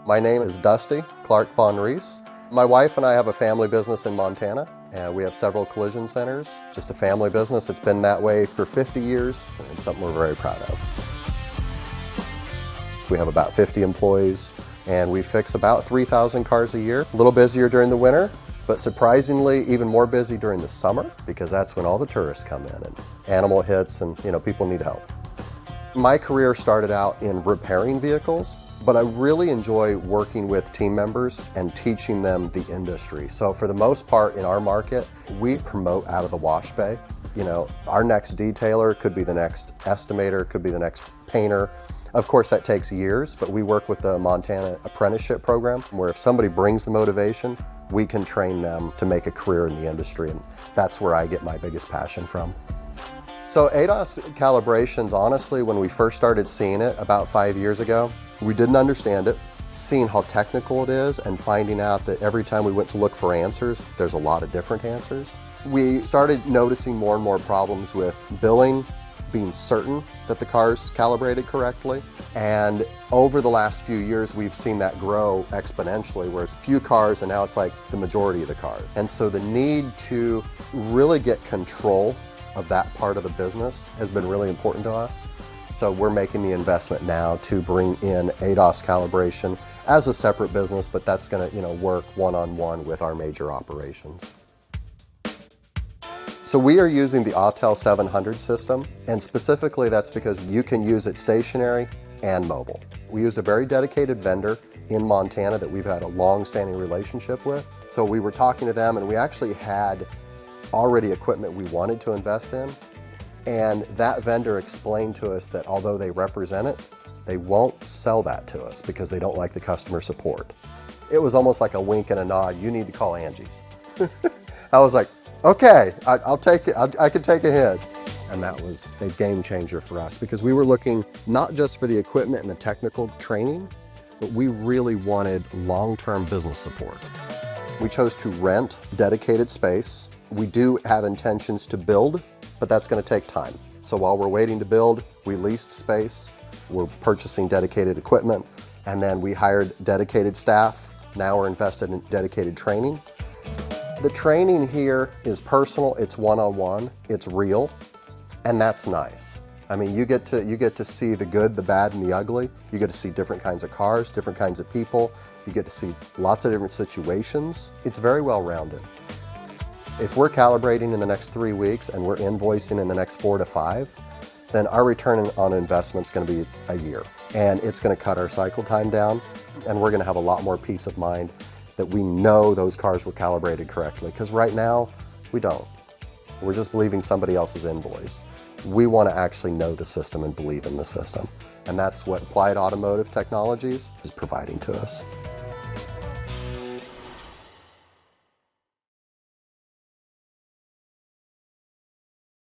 My name is Dusty Clark Von Rees. My wife and I have a family business in Montana, and we have several collision centers. Just a family business. It's been that way for 50 years, and something we're very proud of. We have about 50 employees, and we fix about 3,000 cars a year. A little busier during the winter, but surprisingly even more busy during the summer, because that's when all the tourists come in and animal hits and people need help. My career started out in repairing vehicles, but I really enjoy working with team members and teaching them the industry. So for the most part in our market, we promote out of the wash bay. Our next detailer could be the next estimator, could be the next painter. Of course, that takes years, but we work with the Montana apprenticeship program, where if somebody brings the motivation, we can train them to make a career in the industry, and that's where I get my biggest passion from. So ADAS calibrations, honestly, when we first started seeing it about 5 years ago, we didn't understand it. Seeing how technical it is and finding out that every time we went to look for answers, there's a lot of different answers. We started noticing more and more problems with billing, being certain that the car's calibrated correctly. And over the last few years, we've seen that grow exponentially, where it's few cars and now it's like the majority of the cars. And so the need to really get control of that part of the business has been really important to us. So we're making the investment now to bring in ADAS calibration as a separate business, but that's going to work one-on-one with our major operations. So we are using the Autel IA700 system, and specifically that's because you can use it stationary and mobile. We used a very dedicated vendor in Montana that we've had a long-standing relationship with. So we were talking to them, and we actually had already equipment we wanted to invest in. And that vendor explained to us that although they represent it, they won't sell that to us because they don't like the customer support. It was almost like a wink and a nod. You need to call Angie's. I was like, okay, I'll take it. I could take a hint. And that was a game changer for us, because we were looking not just for the equipment and the technical training, but we really wanted long-term business support. We chose to rent dedicated space. We do have intentions to build, but that's going to take time. So while we're waiting to build, we leased space, we're purchasing dedicated equipment, and then we hired dedicated staff. Now we're invested in dedicated training. The training here is personal, it's one-on-one, it's real, and that's nice. I mean, you get to see the good, the bad, and the ugly. You get to see different kinds of cars, different kinds of people. You get to see lots of different situations. It's very well-rounded. If we're calibrating in the next 3 weeks and we're invoicing in the next 4 to 5, then our return on investment is going to be a year. And it's going to cut our cycle time down, and we're going to have a lot more peace of mind that we know those cars were calibrated correctly. Because right now, we don't. We're just believing somebody else's invoice. We want to actually know the system and believe in the system. And that's what Applied Automotive Technologies is providing to us.